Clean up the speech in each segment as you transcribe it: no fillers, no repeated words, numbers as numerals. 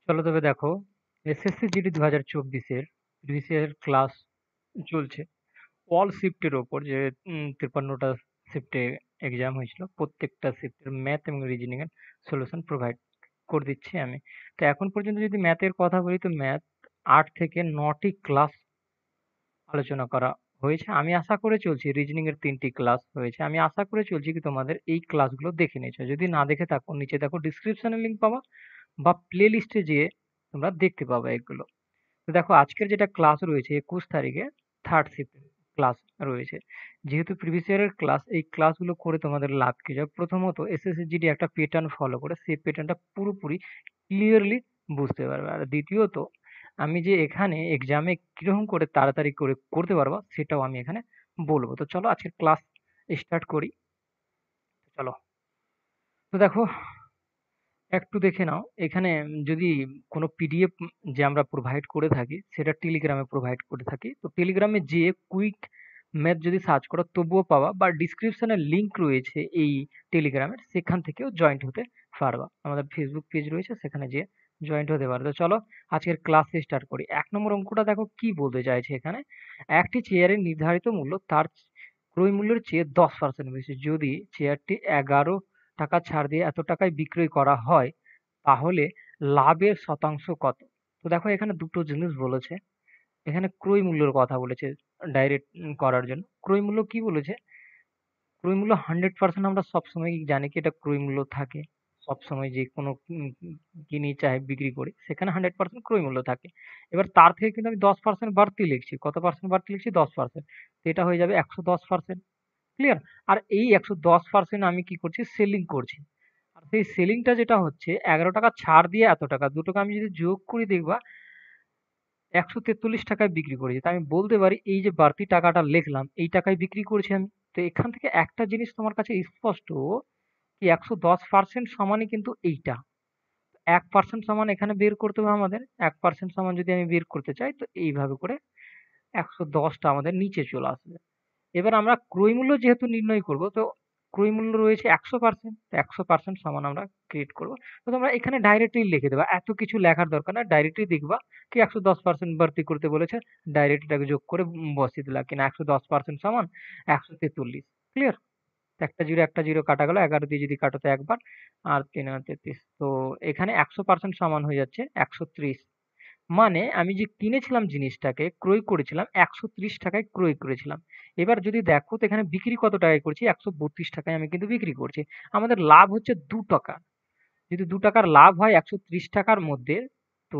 চলো তবে দেখো, এসএসসি জিডি 2024-এর প্রিভিয়াস ইয়ার ক্লাস চলছে অল শিফটের ওপর। যে 53টা শিফটে এক্সাম হয়েছিল, প্রত্যেকটা শিফটের ম্যাথ এবং রিজনিং এর সলিউশন প্রোভাইড করে দিচ্ছি আমি। তো এখন পর্যন্ত যদি ম্যাথের কথা বলি, তো ম্যাথ 8 থেকে 9টি ক্লাস আলোচনা করা হয়েছে। আমি আশা করে চলছি, রিজনিং এর 3টি ক্লাস হয়েছে। আমি আশা করে চলছি কি তোমাদের এই ক্লাসগুলো দেখে নিয়েছো। যদি না দেখে থাকো, নিচে দেখো ডিসক্রিপশনে লিংক পাবা, বা প্লে লিস্টে যেয়ে তোমরা দেখতে পাবে এগুলো। তো দেখো, আজকের যেটা ক্লাস রয়েছে 21 তারিখে, থার্ড শিফট ক্লাস রয়েছে। যেহেতু প্রিভিয়াস ইয়ারের ক্লাস, এই ক্লাসগুলো করে তোমাদের লাভ কি? যাক, প্রথমত এসএসসি জিডি একটা প্যাটার্ন ফলো করে, সেই প্যাটার্নটা পুরোপুরি ক্লিয়ারলি বুঝতে পারবে। আর দ্বিতীয়ত, আমি যে এখানে এক্সামে কিরকম করে তাড়াতাড়ি করে করতে পারবা, সেটাও আমি এখানে বলবো। তো চলো আজকের ক্লাস স্টার্ট করি। চলো। তো দেখো, একটু দেখে নাও এখানে। যদি কোনো পিডিএফ যে আমরা প্রোভাইড করে থাকি, সেটা টেলিগ্রামে প্রোভাইড করে থাকি। তো টেলিগ্রামে যে কুইক ম্যাথ যদি সার্চ করো তবুও পাবা, বা ডিসক্রিপশনে লিংক রয়েছে এই টেলিগ্রামের, সেখান থেকেও জয়েন্ট হতে পারবা। আমাদের ফেসবুক পেজ রয়েছে, সেখানে যে জয়েন্ট হতে পারবে। তো চলো আজকের ক্লাস স্টার্ট করি। 1 নম্বর অঙ্কটা দেখো কি বলতে চাইছে এখানে। একটি চেয়ারের নির্ধারিত মূল্য তার ক্রয় মূল্যের চেয়ে 10% বেশি। যদি চেয়ারটি 11 টাকা ছাড় দিয়ে এত টাকায় বিক্রয় করা হয়, তাহলে লাভের শতাংশ কত? তো দেখো, এখানে দুটো জিনিস বলেছে। এখানে ক্রয় মূল্যের কথা বলেছে ডাইরেক্ট করার জন্য। ক্রয় মূল্য কি বলেছে? ক্রয় মূল্য 100% আমরা সবসময় জানি কি এটা ক্রয় মূল্য থাকে। সবসময় যে কোনো কিনি চাই বিক্রি করি, সেখানে 100% ক্রয় মূল্য থাকে। এবার তার থেকে কিন্তু আমি 10% বাড়তি লিখছি। কত পার্সেন্ট বাড়তি লিখছি? 10%। তো এটা হয়ে যাবে 110%। ক্লিয়ার? আর এই 110% আমি কি করছি? সেলিং করছি। আর সেই সেলিংটা যেটা হচ্ছে 11 টাকা ছাড় দিয়ে এত টাকা, দুটোকে আমি যদি যোগ করি, দেখবা 143 টাকায় বিক্রি করেছি। তা আমি বলতে পারি এই যে বাড়তি টাকাটা লিখলাম, এই টাকায় বিক্রি করেছি আমি। তো এখান থেকে একটা জিনিস তোমার কাছে স্পষ্ট, কি 110% সমানই কিন্তু এইটা। 1% সমান এখানে বের করতে হবে আমাদের। 1% সমান যদি আমি বের করতে চাই, তো এইভাবে করে 110টা আমাদের নিচে চলে আসবে। এবার আমরা ক্রয় মূল্য যেহেতু নির্ণয় করব, তো ক্রয় মূল্য রয়েছে 100%, তো 100% সমান আমরা ক্রিয়েট করব। তো তোমরা এখানে ডাইরেক্টলি লিখে দেবা, এত কিছু লেখার দরকার না। ডাইরেক্টলি দেখবা কি 110% বাড়তি করতে বলেছে, ডাইরেক্ট এটাকে যোগ করে বসিয়ে দিলা কিনা 110% সমান 143। ক্লিয়ার? একটা জিরো একটা জিরো কাটা গেল, 11 দিয়ে যদি কাটো তো একবার, আর 3 আর 33। তো এখানে 100% সমান হয়ে যাচ্ছে 130। মানে আমি যে কিনেছিলাম জিনিসটাকে, ক্রয় করেছিলাম 130 টাকায় ক্রয় করেছিলাম। এবার যদি দেখো, তো এখানে বিক্রি কত টাকায় করছি? 132 টাকায় আমি কিন্তু বিক্রি করছি। আমাদের লাভ হচ্ছে 2 টাকা। যদি 2 টাকার লাভ হয় 130 টাকার মধ্যে, তো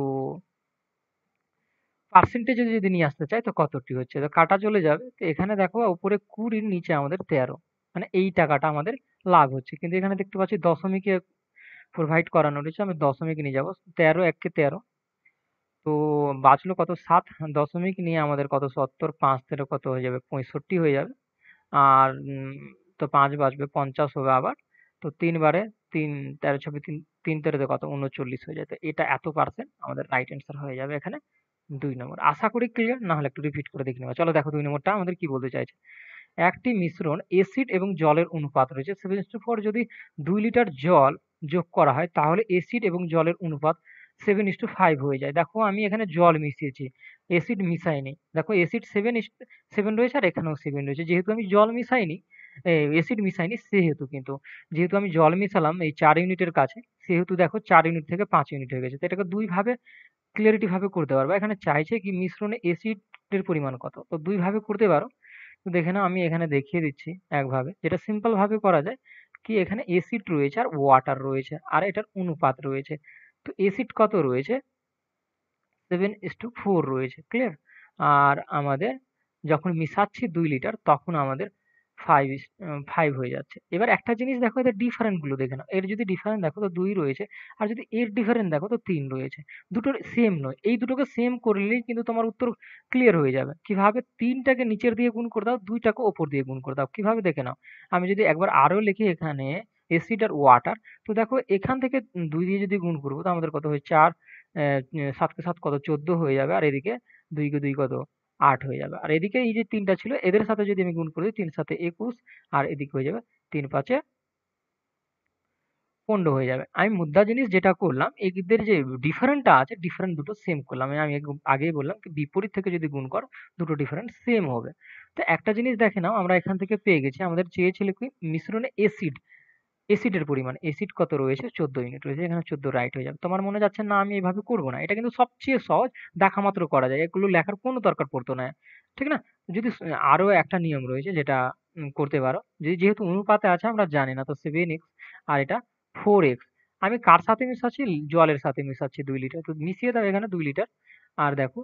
পার্সেন্টেজে যদি নিয়ে আসতে চাই, তো কতটি হচ্ছে? তো কাটা চলে যাবে। তো এখানে দেখো উপরে 20, নিচে আমাদের 13। মানে এই টাকাটা আমাদের লাভ হচ্ছে। কিন্তু এখানে দেখতে পাচ্ছি দশমিকে প্রোভাইড করানো রয়েছে। আমি দশমিক নিয়ে যাবো। 13 একে 13। তো বাঁচলো কত? 7। দশমিক নিয়ে আমাদের কত? 70। 5 তেরো কত হয়ে যাবে? 65 হয়ে যাবে। আর তো 5 বাঁচবে, 50 হবে আবার। তো 3 বারে 3, 13 ছবি 3, 3 তেরোতে কত? 39 হয়ে যায়। তো এটা এত পার্সেন্ট আমাদের রাইট অ্যান্সার হয়ে যাবে এখানে 2 নম্বর। আশা করি ক্লিয়ার। না হলে একটু রিপিট করে দেখে নেবো। চলো দেখো 2 নম্বরটা আমাদের কি বলতে চাইছে। একটি মিশ্রণ এসিড এবং জলের অনুপাত রয়েছে 7:4। যদি 2 লিটার জল যোগ করা হয়, তাহলে এসিড এবং জলের অনুপাত 7:5 হয়ে যায়। দেখো, আমি এখানে জল মিশিয়েছি, এসিড মিশাইনি। দেখো, এসিড 7:7 রয়েছে, আর এখানেও 7 রয়েছে। যেহেতু আমি জল মিশাইনি, এসিড মিশাইনি, সেহেতু কিন্তু, যেহেতু আমি জল মিশালাম এই 4 ইউনিটের কাছে, সেহেতু দেখো 4 ইউনিট থেকে 5 ইউনিট হয়ে গেছে। তো এটাকে দুই ভাবে ক্লিয়ারিটি ভাবে করতে পারবো। এখানে চাইছে কি মিশ্রণে এসিডের পরিমাণ কত, তো দুই ভাবে করতে পারো। তো দেখে নাও, আমি এখানে দেখিয়ে দিচ্ছি একভাবে, যেটা সিম্পল ভাবে করা যায়। কি, এখানে এসিড রয়েছে আর ওয়াটার রয়েছে, আর এটার অনুপাত রয়েছে। তো এসিড কত রয়েছে? 7:4 রয়েছে। ক্লিয়ার? আর আমাদের যখন মিশাচ্ছি 2 লিটার, তখন আমাদের 5 হয়ে যাচ্ছে। এবার একটা জিনিস দেখো, এদের ডিফারেন্ট গুলো দেখে নাও। এর যদি ডিফারেন্ট দেখো, তো 2 রয়েছে। আর যদি এর ডিফারেন্ট দেখো, তো 3 রয়েছে। দুটোর সেম নয়। এই দুটোকে সেম করলেই কিন্তু তোমার উত্তর ক্লিয়ার হয়ে যাবে। কিভাবে? 3টাকে নিচের দিয়ে গুণ করে দাও, 2টাকে ওপর দিয়ে গুণ করে দাও। কিভাবে দেখে নাও। আমি যদি একবার আরো লিখি এখানে, এসিড আর ওয়াটার, তো দেখো এখান থেকে 2 দিয়ে যদি গুণ করবো, তো আমাদের কত হয়? 4। 7 কে 7 কত? 14 হয়ে যাবে। আর এদিকে 2 কে 2 কত? 8 হয়ে যাবে। আর এদিকে এই যে 3টা ছিল, এদের সাথে যদি আমি গুণ করি, 3 7 21, আর এদিকে হয়ে যাবে 3 5 পণ্ড হয়ে যাবে। আমি মুদ্রা জিনিস যেটা করলাম, এদের যে ডিফারেন্টটা আছে, ডিফারেন্ট দুটো সেম করলাম। আমি আগেই বললাম কি বিপরীত থেকে যদি গুণ করো, দুটো ডিফারেন্ট সেম হবে। তো একটা জিনিস দেখে নাও, আমরা এখান থেকে পেয়ে গেছি, আমাদের চেয়েছিল কি মিশ্রণে এসিড, এসিডের পরিমাণ, এসিড কত রয়েছে, 14 ইউনিট রয়েছে, এখানে 14 রাইট হয়ে যাবে। তোমার মনে যাচ্ছে না আমি এভাবে করব না, এটা কিন্তু সবচেয়ে সহজ, দেখা মাত্র করা যায়, এগুলো লেখার কোনো দরকার পড়তো না, ঠিক না? যদি আরো একটা নিয়ম রয়েছে যেটা করতে পারো, যেহেতু অনুপাতে আছে আমরা জানি না, তো 7x আর এটা 4x, আমি কার সাথে মিশাচ্ছি, জলের সাথে মিশাচ্ছি 2 লিটার, তো মিশিয়ে দাও এখানে 2 লিটার, আর দেখো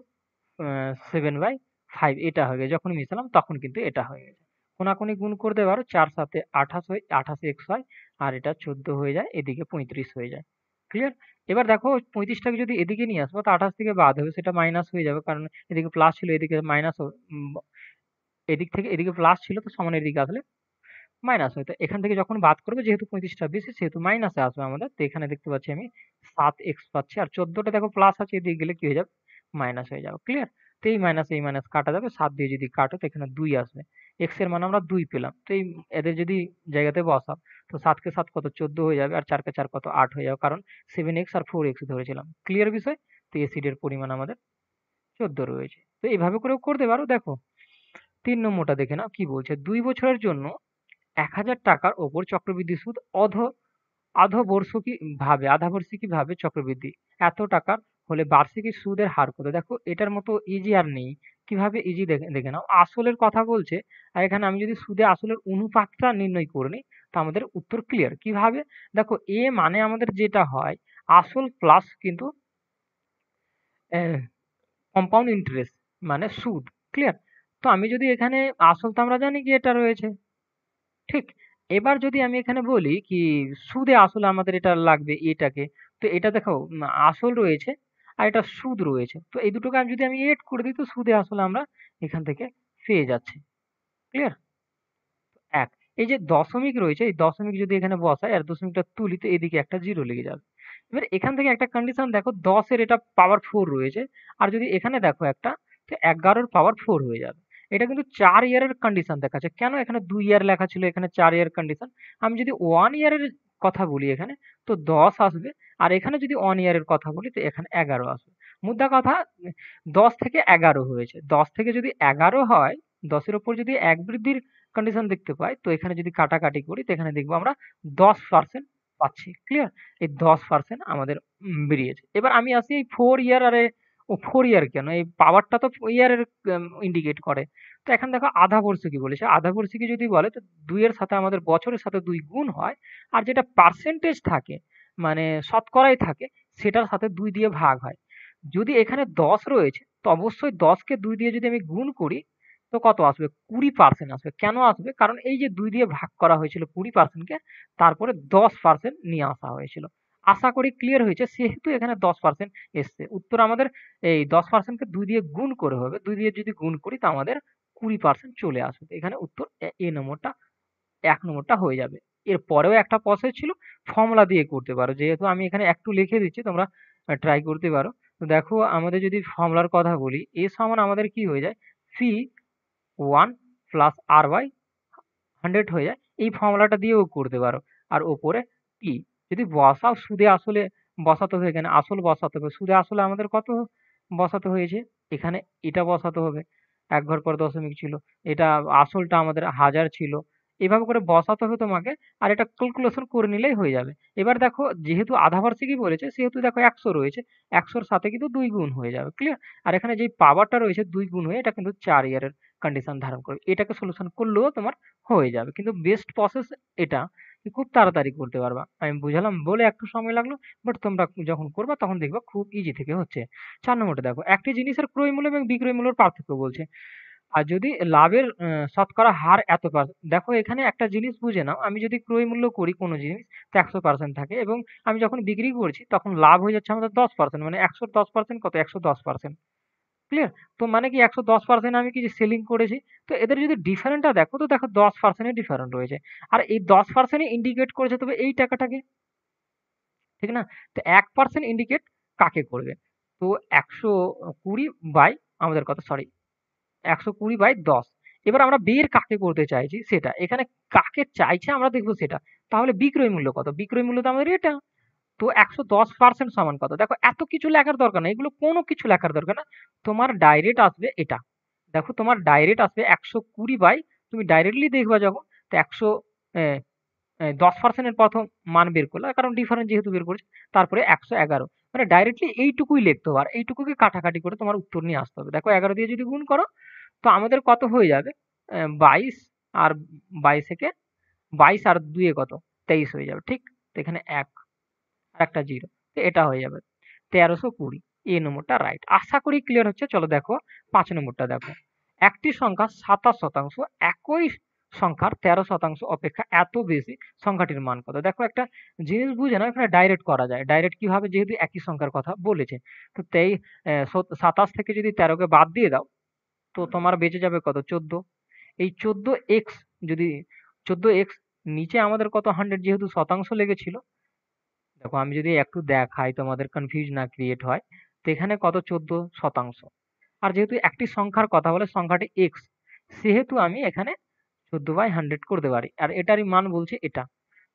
7/5 এটা হয়ে গেছে, যখন মিশালাম তখন কিন্তু এটা হয়ে গেছে। কোনাকুনি গুণ করতে পারো, 4 সাথে 28 হয়, 28x হয়, আর এটা 14 হয়ে যায়, এদিকে 35 হয়ে যায়। ক্লিয়ার? এবার দেখো 35টাকে যদি এদিকে নিয়ে আসবো, তো 28 থেকে বাদ হবে, সেটা মাইনাস হয়ে যাবে, কারণ এদিকে প্লাস ছিল, এদিকে মাইনাস, এদিক থেকে এদিকে প্লাস ছিল, তো সমান এদিকে আসলে মাইনাস হয়। তো এখান থেকে যখন বাদ করবে, যেহেতু 35টা বেশি সেহেতু মাইনাসে আসবে আমাদের, তো এখানে দেখতে পাচ্ছি আমি 7x পাচ্ছি, আর 14টা দেখো প্লাস আছে, এদিকে গেলে কি হয়ে যাবে, মাইনাস হয়ে যাবে। ক্লিয়ার? তো এই মাইনাস কাটা যাবে, 7 দিয়ে যদি কাটো তো এখানে 2 আসবে, এক্স এর মান আমরা 2 পেলাম। তো এই এদের যদি জায়গাতে বসাও, তো 7 কে 7 কত, 14 হয়ে যাবে, আর 4 কে 4 কত, 8 হয়ে যাবে, কারণ 7x আর 4x ধরেছিলাম। ক্লিয়ার বিষয়? তো এসিডের পরিমাণ আমাদের 14 রয়েছে। তো এইভাবে করেও করতে পারো। দেখো 3 নম্বরটা দেখে নাও কি বলছে, 2 বছরের জন্য ১,০০০ টাকার ওপর চক্রবৃদ্ধি সুদ আধাবার্ষিকী ভাবে চক্রবৃদ্ধি এত টাকার হলে বার্ষিকী সুদের হার কত? দেখো এটার মতো ইজি আর নেই। কিভাবে ইজি দেখে দেখে নাও, আসলের কথা বলছে, আর এখানে আমি যদি সুদে আসলের অনুপাতটা নির্ণয় করে নিই, তো আমাদের উত্তর ক্লিয়ার। কিভাবে? দেখো এ মানে আমাদের যেটা হয়, আসল প্লাস কিন্তু কম্পাউন্ড ইন্টারেস্ট মানে সুদ। ক্লিয়ার? তো আমি যদি এখানে আসল, তো আমরা জানি কি এটা রয়েছে, ঠিক? এবার যদি আমি এখানে বলি কি সুদে আসলে আমাদের এটা লাগবে এটাকে, তো এটা দেখো আসল রয়েছে আর এটা সুদ রয়েছে, তো এই দুটোকে আমি যদি এড করে দিই, তো সুদে আসলে আমরা এখান থেকে পেয়ে যাচ্ছি। ক্লিয়ার? এক, এই যে দশমিক রয়েছে, এই দশমিক যদি এখানে বসাই আর দশমিকটা তুলি, তো এদিকে একটা জিরো লেগে যাবে। এবার এখান থেকে একটা কন্ডিশন দেখো, 10-এর এটা পাওয়ার 4 রয়েছে, আর যদি এখানে দেখো একটা, তো 11-এর পাওয়ার 4 হয়ে যাবে। এটা কিন্তু 4 ইয়ারের কন্ডিশন দেখাচ্ছে। কেন এখানে 2 ইয়ার লেখা ছিল, এখানে 4 ইয়ার কন্ডিশন। আমি যদি 1 ইয়ারের কথা বলি এখানে, তো 10 আসবে, আর এখানে যদি 1 ইয়ারের কথা বলি, তো এখানে 11 আসবে। মুদ্রা কথা, 10 থেকে 11 হয়েছে। 10 থেকে যদি 11 হয়, 10-এর উপর যদি 1 বৃদ্ধির কন্ডিশন দেখতে পাই, তো এখানে যদি কাটাকাটি করি, তো এখানে দেখবো আমরা 10% পাচ্ছি। ক্লিয়ার? এই 10% আমাদের বেরিয়েছে। এবার আমি আসি এই 4 ইয়ার, আরে ও 4 ইয়ার কেন, এই পাওয়ারটা তো ইয়ারের ইন্ডিকেট করে। তো এখন দেখো আধা বর্ষিকী বলেছে, আধা বর্ষিকী যদি বলে, তো 2 এর সাথে আমাদের বছরের সাথে 2 গুণ হয়, আর যেটা পার্সেন্টেজ থাকে মানে শতকরাই থাকে, সেটার সাথে 2 দিয়ে ভাগ হয়। যদি এখানে 10 রয়েছে, তো অবশ্যই 10 কে 2 দিয়ে যদি আমি গুণ করি, তো কত আসবে? 20% আসবে। কেন আসবে? কারণ এই যে 2 দিয়ে ভাগ করা হয়েছিল 20% কে, তারপরে 10% নিয়ে আসা হয়েছিল। আশা করি ক্লিয়ার হয়েছে। সেহেতু এখানে 10% এসছে। উত্তর আমাদের এই 10% কে 2 দিয়ে গুণ করে হবে। 2 দিয়ে যদি গুণ করি, তো আমাদের 20% চলে আসবে। এখানে উত্তর এ নম্বরটা, ১ নম্বরটা হয়ে যাবে। এর পরেও একটা প্রসেস ছিল, ফর্মুলা দিয়ে করতে পারো। যেহেতু আমি এখানে একটু লিখে দিচ্ছি, তোমরা ট্রাই করতে পারো। তো দেখো আমাদের যদি ফর্মুলার কথা বলি, এ সমান আমাদের কি হয়ে যায়? সি 1 প্লাস আর বাই 100 হয়ে যায়। এই ফর্মুলাটা দিয়েও করতে পারো। আর ওপরে টি যদি বসাও, সুদে আসলে বসাতে হবে, এখানে আসল বসাতে হবে। সুদে আসলে আমাদের কত বসাতে হয়েছে? এখানে এটা বসাতে হবে। ১ ঘর পর দশমিক ছিল। এটা আসলটা আমাদের ১০০০ ছিল। এভাবে করে বসাতে হবে তোমাকে। আর এটা ক্যালকুলেশন করে নিলেই হয়ে যাবে। এবার দেখো যেহেতু আধা বার্ষিকী বলেছে, সেহেতু দেখো ১০০ রয়েছে। ১০০ র সাথে কিন্তু ২ গুণ হয়ে যাবে। ক্লিয়ার? আর এখানে যেই পাওয়ারটা রয়েছে ২ গুণ হয়ে, এটা কিন্তু ৪ ইয়ারের কন্ডিশন ধারণ করবে। এটাকে সলিউশন করলেও তোমার হয়ে যাবে। কিন্তু বেস্ট প্রসেস এটা, খুব তাড়াতাড়ি করতে পারবা। আমি বুঝালাম বলে একটু সময় লাগলো, বাট তোমরা যখন করবা তখন দেখবা খুব ইজি থেকে হচ্ছে। ৪ নম্বরটা দেখো, একটি জিনিসের ক্রয় মূল্য এবং বিক্রয় মূল্যের পার্থক্য বলছে। আর যদি লাভের শতকরা হার এত দেখো এখানে একটা জিনিস বুঝে নাও, আমি যদি ক্রয় মূল্য করি কোনো জিনিস, তো ১০০% থাকে, এবং আমি যখন বিক্রি করছি তখন লাভ হয়ে যাচ্ছে আমাদের 10%, মানে ১০০ র 10% কত? ১১০%। ক্লিয়ার? তো মানে কি ১১০% আমি কি যে সেলিং করেছি। তো এদের যদি ডিফারেন্টটা দেখো, তো দেখো 10% এর ডিফারেন্ট রয়েছে। আর এই 10% ই ইন্ডিকেট করেছে তবে এই টাকাটাকে, ঠিক না? তো 1% ইন্ডিকেট কাকে করবে? তো ১২০ বাই আমাদের কত, সরি ১২০/১০। এবার আমরা বের কাকে করতে চাইছি সেটা। এখানে কাকে চাইছে আমরা দেখব সেটা। তাহলে বিক্রয় মূল্য কত? বিক্রয় মূল্য তো আমাদের এটা। তো ১১০% সমান কত? দেখো এত কিছু লেখার দরকার নাই। এগুলো কোনো কিছু লেখার দরকার না। তোমার ডাইরেক্ট আসবে এটা। দেখো তোমার ডাইরেক্ট আসবে ১২০ বাই, তুমি ডাইরেক্টলি দেখবা যখন, তো ১০০ এ 10% এর প্রথম মান বের করলা, কারণ ডিফারেন্স যেহেতু বের করেছে। তারপরে ১১১। মানে ডাইরেক্টলি এইটুকুই লিখতে হবে। আর এইটুকুকে কাটাকাটি করে তোমার উত্তর নিয়ে আসতে হবে। দেখো ১১ দিয়ে যদি গুণ করো, তো আমাদের কত হয়ে যাবে? ২২ আর ২২ একে ২২ আর ২ এ কত? ২৩ হয়ে যাবে। ঠিক? তো এখানে ১ আর একটা 0। তো এটা হয়ে যাবে ১৩২০। এই নম্বরটা রাইট। আশা করি ক্লিয়ার হচ্ছে। চলো দেখো ৫ নম্বরটা দেখো। একটি সংখ্যা ২৭% একই সংখ্যার ১৩% অপেক্ষা এত বেশি, সংখ্যাটির মান কত? দেখো একটা জিনিস বুঝে নাও, এখানে ডাইরেক্ট করা যায়। ডাইরেক্ট কিভাবে? যেহেতু একই সংখ্যার কথা বলেছে। তো ২৭ থেকে যদি ১৩ কে বাদ দিয়ে দাও, তো তোমার বেঁচে যাবে কত? ১৪। এই ১৪x, যদি ১৪x নিচে আমাদের কত 100, যেহেতু শতাংশ লেগেছিল। দেখো আমি যদি একটু দেখাই তোমাদের কনফিউজ না ক্রিয়েট হয়, তো এখানে কত? ১৪%। আর যেহেতু একটি সংখ্যার কথা বলে, সংখ্যাটি x, সেহেতু আমি এখানে ১৪/100 করতে পারি। আর এটারই মান বলছে এটা।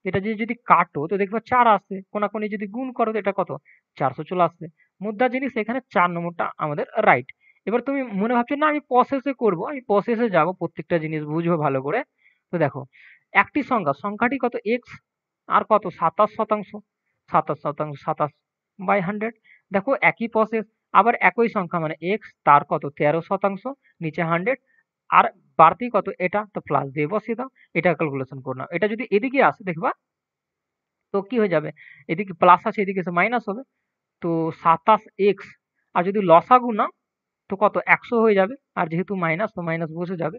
এটা দিয়ে যদি কাটো তো দেখবা ৪ আসছে। কোনাকুনি যদি গুণ করো তো এটা কত? ৪০০ চলে আসছে। মুদ্রা জিনিস এখানে ৪ নম্বরটা আমাদের রাইট। এবার তুমি মনে ভাবছো না আমি প্রসেসে করব, আমি প্রসেসে যাব, প্রত্যেকটা জিনিস বুঝবো ভালো করে। তো দেখো একটি সংখ্যা, সংখ্যাটি কত? x, আর কত? ২৭%। ২৭%, ২৭/100। দেখো একই প্রসেস, আবার একই সংখ্যা মানে x, তার কত? ১৩%, নিচে 100, আর বাড়তি কত? এটা। তো প্লাস দিয়ে বসিয়ে দাও। এটা ক্যালকুলেশন করে নাও। এটা যদি এদিকে আসে দেখবা, তো কি হয়ে যাবে? এদিকে প্লাস আছে, এদিকে এসে মাইনাস হবে। তো ২৭x, আর যদি লসাগু নাও তো কত? ১০০ হয়ে যাবে। আর যেহেতু মাইনাস, তো মাইনাস বসে যাবে।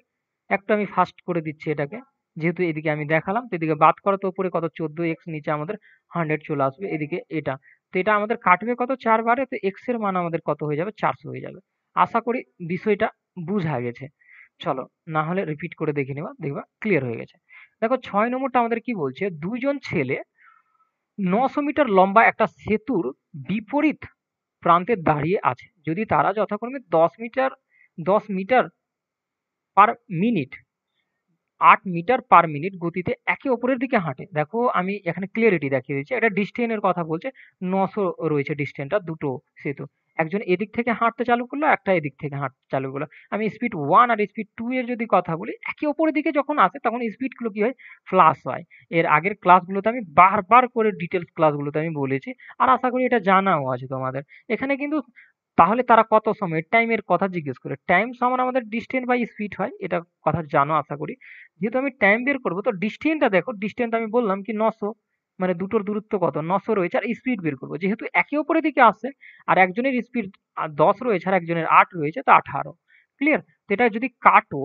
একটু আমি ফাস্ট করে দিচ্ছি এটাকে। যেহেতু এদিকে আমি দেখালাম, তো এদিকে বাদ করো, তো উপরে কত? 14x, নিচে আমাদের 100 চলে আসবে। এদিকে এটা। তো এটা আমাদের কাটবে কত? ৪ বারে। তো x এর মান আমাদের কত হয়ে যাবে? ৪০০ হয়ে যাবে। আশা করি বিষয়টা বুঝা গেছে। চলো, না হলে রিপিট করে দেখে নেবা, দেখবা ক্লিয়ার হয়ে গেছে। দেখো ৬ নম্বরটা আমাদের কি বলছে? ২ জন ছেলে ৯০০ মিটার লম্বা একটা সেতুর বিপরীত প্রান্তে দাঁড়িয়ে আছে। যদি তারা যথাক্রমে ১০ metre per minute, ৮ metre per minute গতিতে একে অপরের দিকে হাঁটে। দেখো আমি এখানে ক্লিয়ারিটি দেখিয়ে দিচ্ছি। এটা ডিসটেন্স এর কথা বলছে। ৯০০ রয়েছে ডিসটেন্সটা, দুটো সেতু। একজন এদিক থেকে হাঁটতে চালু করলো, একটা এদিক থেকে হাঁটতে চালু করলো। আমি স্পিড 1 আর স্পিড 2 এর যদি কথা বলি, একে অপরের দিকে যখন আসে তখন স্পিড গুলো কি হয়? প্লাস হয়। এর আগের ক্লাসগুলোতে আমি বারবার করে ডিটেইলস ক্লাসগুলোতে আমি বলেছি। আর আশা করি এটা জানাও আছে তোমাদের। এখানে কিন্তু তাহলে তারা কত সময় টাইমের কথা জিজ্ঞেস করে। টাইম সমান আমাদের ডিসটেন্স বাই স্পিড হয়। এটা কথা জানো আশা করি। যেহেতু আমি টাইম বের করব, তো ডিসটেন্সটা দেখো। ডিসটেন্স আমি বললাম কি ৯০০, মানে দুটোর দূরত্ব কত? ৯০০ রয়েছে। আর স্পিড বের করব, যেহেতু একে অপরের দিকে আসছে, আর একজনের স্পিড ১০ রয়েছে আর একজনের ৮ রয়েছে, তো ১৮। ক্লিয়ার? তো এটা যদি কাটো,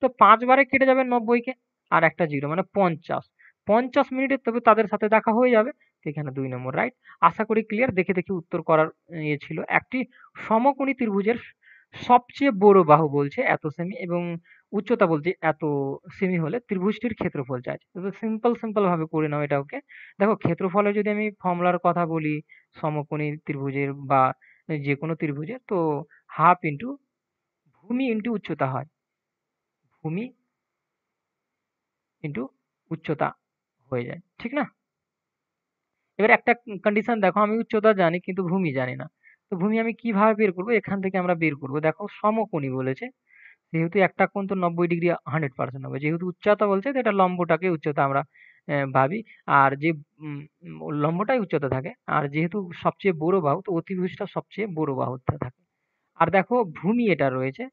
তো ৫ বারে কেটে যাবে ৯০ কে, আর একটা 0 মানে ৫০। ৫০ মিনিটে তবে তাদের সাথে দেখা হয়ে যাবে। তো এখানে ২ নম্বর রাইট। আশা করি ক্লিয়ার। দেখে দেখে উত্তর করার ইয়ে ছিল। একটি সমকোণী ত্রিভুজের সবচেয়ে বড় বাহু বলছে এত সেমি, এবং উচ্চতা বলছে এত সেমি হলে ত্রিভুজটির ক্ষেত্রফল চাইছে। তো সিম্পল ভাবে করে নাও এটা, ওকে। দেখো ক্ষেত্রফলের যদি আমি ফর্মুলার কথা বলি, সমকোণী ত্রিভুজের বা যে কোনো ত্রিভুজের, তো হাফ ইন্টু ভূমি ইন্টু উচ্চতা হয়। ভূমি ইন্টু উচ্চতা হয়ে যায়, ঠিক না? এবার একটা কন্ডিশন দেখো, আমি উচ্চতা জানি কিন্তু ভূমি জানি না। তো ভূমি আমি কিভাবে বের করব? এখান থেকে আমরা বের করব। দেখো সমকোণী বলেছে, যেহেতু একটা কোণ তো ৯০ ডিগ্রি 100% হবে। যেহেতু উচ্চতা বলছে, তো এটা লম্বটাকে উচ্চতা আমরা ভাবি। আর যে লম্বটাই উচ্চতা থাকে। আর যেহেতু সবচেয়ে বড় বাহু, তো অতিভুজটা সবচেয়ে বড় বাহুটা থাকে। আর দেখো ভূমি এটা রয়েছে।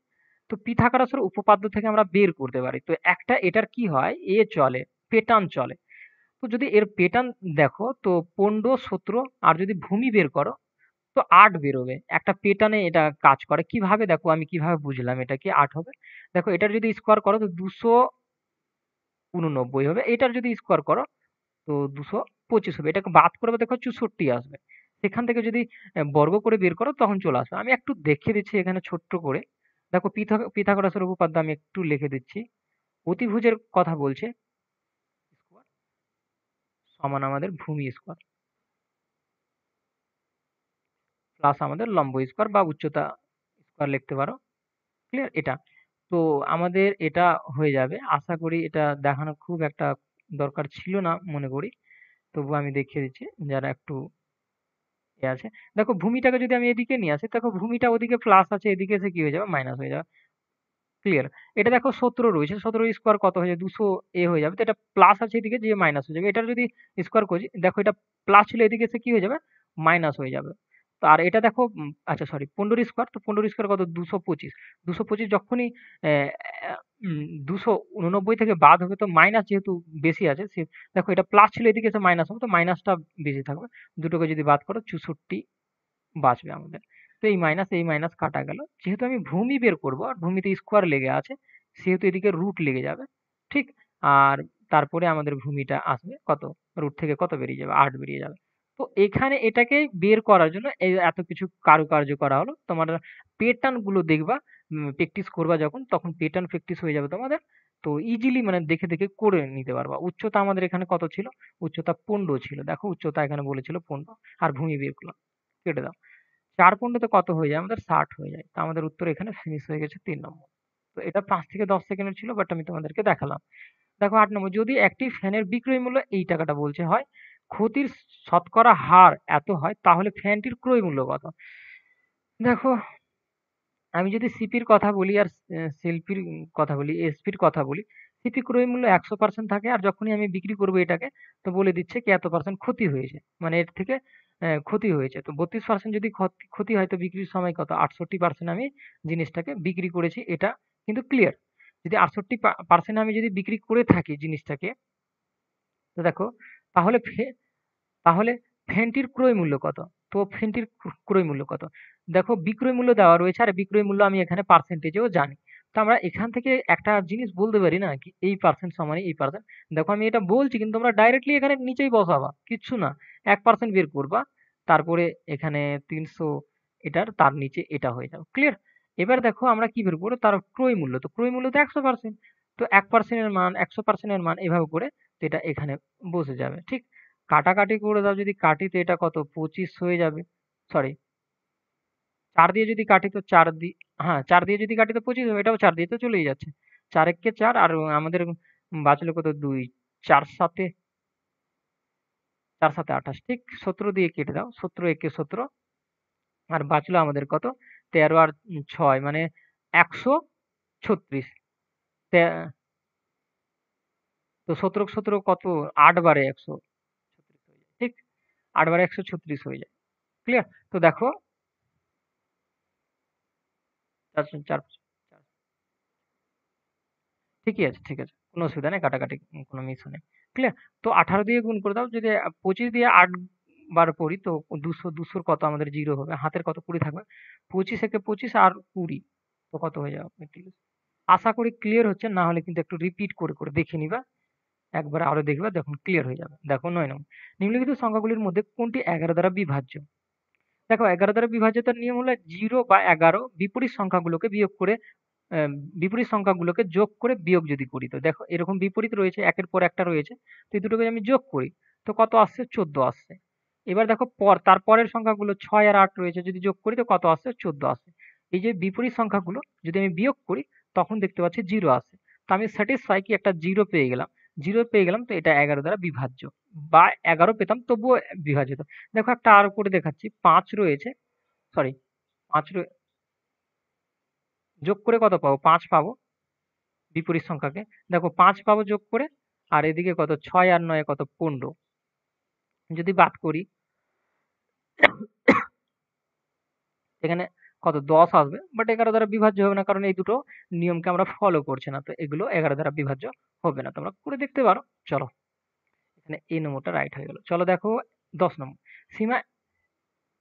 তো পিথাগোরাসের উপপাদ্য থেকে আমরা বের করতে পারি। তো একটা এটার কি হয়? এ চলে, পেটার্ন চলে। তো যদি এর প্যাটার্ন দেখো, তো ১৫, ১৭, আর যদি ভূমি বের করো, তো ৮ বেরোবে। একটা প্যাটার্নে এটা কাজ করে। কিভাবে? দেখো আমি কিভাবে বুঝলাম এটা কি ৮ হবে। দেখো এটার যদি স্কোয়ার করো, তো ২৮৯ হবে। এটার যদি স্কোয়ার করো, তো ২২৫ হবে। এটাকে বাদ করবে, দেখো ৬৪ আসবে। সেখান থেকে যদি বর্গ করে বের করো, তখন চলে আসবে। আমি একটু দেখিয়ে দিচ্ছি এখানে ছোট্ট করে। দেখো পিথাগোরাসের উপপাদ্য আমি একটু লিখে দিচ্ছি। অতিভুজের কথা বলছে, স্কোয়ার সমান আমাদের ভূমি স্কোয়ার প্লাস আমাদের লম্ব স্কোয়ার বা উচ্চতা স্কোয়ার লিখতে পারো। ক্লিয়ার? এটা। তো আমাদের এটা হয়ে যাবে। আশা করি এটা দেখানো খুব একটা দরকার ছিল না মনে করি, তবু আমি দেখিয়ে দিচ্ছি যারা একটু আছে। দেখো ভূমিটাকে যদি আমি এদিকে নিয়ে আসি, দেখো ভূমিটা ওদিকে প্লাস আছে, এদিকে এসে কি হয়ে যাবে, মাইনাস হয়ে যাবে। ক্লিয়ার? এটা দেখো 17 রয়েছে, 17 স্কোয়ার কত হয়ে যাবে, 200 হয়ে যাবে। তো এটা প্লাস আছে এদিকে, যে মাইনাস হয়ে যাবে। এটার যদি স্কোয়ার করি, দেখো এটা প্লাস ছিল, এদিকে এসে কি হয়ে যাবে, মাইনাস হয়ে যাবে। তো আর এটা দেখো আচ্ছা সরি, 15 স্কোয়ার, তো 15 স্কোয়ার কত, 225। 225 যখনই আহ, আহ, 289 থেকে বাদ হবে, তো মাইনাস যেহেতু বেশি আছে, দেখো এটা প্লাস ছিল, এদিকে এসে মাইনাস হবে, তো মাইনাসটা বেশি থাকবে। দুটোকে যদি বাদ করো, 64 বাঁচবে আমাদের। তো এই মাইনাস কাটা গেল। যেহেতু আমি ভূমি বের করব আর ভূমিতে স্কোয়ার লেগে আছে, সেহেতু এদিকে রুট লেগে যাবে। ঠিক? আর তারপরে আমাদের ভূমিটা আসবে কত? রুট থেকে কত বেরিয়ে যাবে? 8 বেরিয়ে যাবে। তো এখানে এটাকে বের করার জন্য এই এত কিছু কারুকার্য করা হলো। তোমরা প্যাটার্ন গুলো দেখবা, প্র্যাকটিস করবা যখন, তখন প্যাটার্ন প্র্যাকটিস হয়ে যাবে তোমাদের। তো ইজিলি মানে দেখে দেখে করে নিতে পারবা। উচ্চতা আমাদের এখানে কত ছিল? উচ্চতা 15 ছিল। দেখো উচ্চতা এখানে বলেছিল 15, আর ভূমি বের করলাম। কেটে দাও। 4 তে কত হয়ে যায় আমাদের? 60 হয়ে যায়। তো আমাদের উত্তর এখানে ফিনিশ হয়ে গেছে ৩ নম্বর। তো এটা ৫ থেকে ১০ সেকেন্ডের ছিল, বাট আমি তোমাদেরকে দেখালাম। দেখো ৮ নম্বর, যদি একটি ফ্যানের বিক্রয় মূল্য এই টাকাটা বলছে হয়, ক্ষতির শতকরা হার এত হয়, তাহলে ফ্যানটির ক্রয় মূল্য কত? দেখো আমি যদি সিপির কথা বলি আর শিল্পীর কথা বলি, এসপির কথা বলি, সিপি ক্রয় মূল্য ১০০% থাকে, আর যখনই আমি বিক্রি করবো এটাকে, তো বলে দিচ্ছে কি এত পার্সেন্ট ক্ষতি হয়েছে, মানে এর থেকে ক্ষতি হয়েছে। তো ৩২% যদি ক্ষতি হয়, তো বিক্রির সময় কত? ৬৮% আমি জিনিসটাকে বিক্রি করেছি, এটা কিন্তু ক্লিয়ার। যদি ৬৮% আমি যদি বিক্রি করে থাকি জিনিসটাকে, তো দেখো তাহলে তাহলে ফ্যানটির ক্রয় মূল্য কত? তো ফ্যানটির ক্রয় মূল্য কত? দেখো বিক্রয় মূল্য দেওয়া রয়েছে, আর বিক্রয় মূল্য আমি এখানে পার্সেন্টেজেও জানি। তো আমরা এখান থেকে একটা জিনিস বলতে পারি না কি, এই পার্সেন্ট সমান এই পার্সেন্ট। দেখো আমি এটা বলছি, কিন্তু তোমরা ডাইরেক্টলি এখানে নিচেই বসাবা, কিচ্ছু না। 1% বের করবা, তারপরে এখানে 300, এটার তার নিচে এটা হয়ে যাবে। ক্লিয়ার? এবার দেখো আমরা কি বের করবো, তার ক্রয় মূল্য। তো ক্রয় মূল্য তো 100%, তো 1% এর মান, 100% এর মান, এভাবে করে তো এটা এখানে বসে যাবে। ঠিক? কাটাকাটি করে দাও, যদি কাটি তো এটা কত? 25 হয়ে যাবে। সরি, 4 দিয়ে যদি কাটি তো 4 দিয়ে, হ্যাঁ 4 দিয়ে যদি কাটি তো 25 হবে, এটাও 4 দিয়ে তো চলেই যাচ্ছে। 4 একে 4, আর আমাদের বাঁচলো কত? 2, 4 সাতে 4 সাতে 28। ঠিক? 17 দিয়ে কেটে দাও, 17 একে 17, আর বাঁচলো আমাদের কত? 13 আর 6 মানে 136। তো 17 17 কত? 8 বারে 136 হয়ে যায়। ঠিক? 8 বারে 136 হয়ে যায়। ক্লিয়ার? তো দেখো 4 4 ঠিকই আছে, ঠিক আছে। কোনো অসুবিধা নেই। কাটাকাটি কোনো মিসও নেই। ক্লিয়ার? তো 18 দিয়ে গুণ করে দাও। যদি 25 দিয়ে 8 বার করি, তো 200, 200 র কত আমাদের 0 হবে। হাতের কত? 20 থাকবে। 25 একে 25 আর 20, তো কত হয়ে যাবে? 45। আশা করি ক্লিয়ার হচ্ছে। না হলে কিন্তু একটু রিপিট করে, করে দেখে নিবা। একবার আরো দেখবা, দেখুন ক্লিয়ার হয়ে যাবে। দেখো ৯ নম্বর। নিম্নলিখিত সংখ্যাগুলির মধ্যে কোনটি 11 দ্বারা বিভাজ্য? দেখো 11 দ্বারা বিভাজ্যতার নিয়ম হলো 0 বা 11 বিপরীত সংখ্যাগুলোকে বিয়োগ করে, আহ, বিপরীত সংখ্যাগুলোকে যোগ করে বিয়োগ যদি করি, তো দেখো এরকম বিপরীত রয়েছে, একের পর একটা রয়েছে, তো এই দুটোকে আমি যোগ করি, তো কত আসছে? 14 আসছে। এবার দেখো তার পরের সংখ্যাগুলো 6 আর 8 রয়েছে, যদি যোগ করি তো কত আসছে? 14 আসছে। এই যে বিপরীত সংখ্যাগুলো যদি আমি বিয়োগ করি, তখন দেখতে পাচ্ছি 0 আসছে। তো আমি স্যাটিসফাই কি একটা 0 পেয়ে গেলাম। 0 পেয়ে গেলাম, তো এটা 11 দ্বারা বিভাজ্য, বা 11 পেতাম তবুও বিভাজ্য। দেখো একটা আর করে দেখাচ্ছি, 5 রয়েছে, সরি 5 যোগ করে কত পাবো? 5 পাবো বিপরীত সংখ্যাকে। দেখো 5 পাবো যোগ করে, আর এদিকে কত? 6 আর 9 কত? 15। যদি বাদ করি, এখানে কত? 10 আসবে। বাট 11 দ্বারা বিভাজ্য হবে না, কারণ এই দুটো নিয়মকে আমরা ফলো করছি না। তো এগুলো 11 দ্বারা বিভাজ্য হবে না। তোমরা করে দেখতে পারো। চলো, এখানে এই নম্বরটা রাইট হয়ে গেল। চলো দেখো 10 নম্বর। সীমা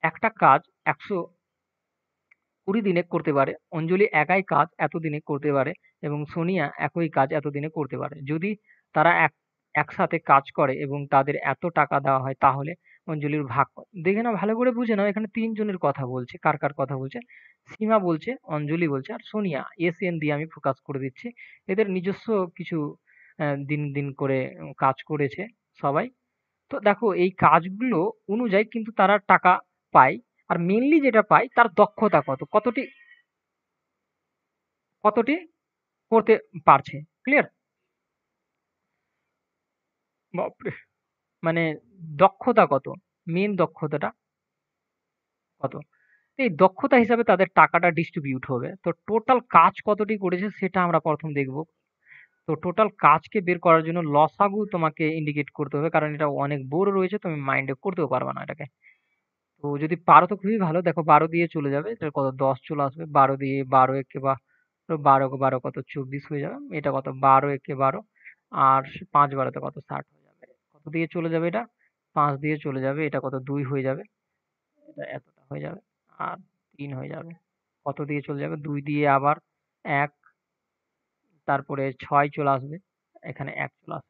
একটা কাজ 120 দিনে করতে পারে, অঞ্জলি একাই কাজ এতদিনে করতে পারে, এবং সোনিয়া একই কাজ এতদিনে করতে পারে। যদি তারা একসাথে কাজ করে এবং তাদের এত টাকা দেওয়া হয়, তাহলে অঞ্জলির ভাগ কত? দেখে নাও, ভালো করে বুঝে নাও। এখানে ৩ জনের কথা বলছে। কার কার কথা বলছে? সীমা বলছে, অঞ্জলি বলছে, আর সোনিয়া। এস-এন দিয়ে আমি ফোকাস করে দিচ্ছি। এদের নিজস্ব কিছু দিন দিন করে কাজ করেছে সবাই। তো দেখো এই কাজগুলো অনুযায়ী কিন্তু তারা টাকা পায়। আর মেইনলি যেটা পায়, তার দক্ষতা কত, কতটি কতটি করতে পারছে। ক্লিয়ার? বাপরে! মানে দক্ষতা কত? মেইন দক্ষতাটা কত? এই দক্ষতা হিসাবে তাদের টাকাটা ডিস্ট্রিবিউট হবে। তো টোটাল কাজ কতটি করেছে সেটা আমরা ১ম দেখব। তো টোটাল কাজকে বের করার জন্য লসাগু তোমাকে ইন্ডিকেট করতে হবে। কারণ এটা অনেক বড় রয়েছে, তুমি মাইন্ডে করতেও পারবা না এটাকে। তো যদি পারো তো খুবই ভালো। দেখো ১২ দিয়ে চলে যাবে। এটা কত ১০ চলে আসবে। ১২ দিয়ে ১২ একে ১২ ১২ কত ২৪ হয়ে যাবে। এটা কত ১২ একে ১২ আর ৫ ১২ তে কত ৬০ হয়ে যাবে। কত দিয়ে চলে যাবে এটা? ৫ দিয়ে চলে যাবে। এটা কত ২ হয়ে যাবে। এটা এতটা হয়ে যাবে। আর ৩ হয়ে যাবে। কত দিয়ে চলে যাবে? ২ দিয়ে আবার ১ তারপরে ৬ চলে আসবে। এখানে ১ চলে আসবে।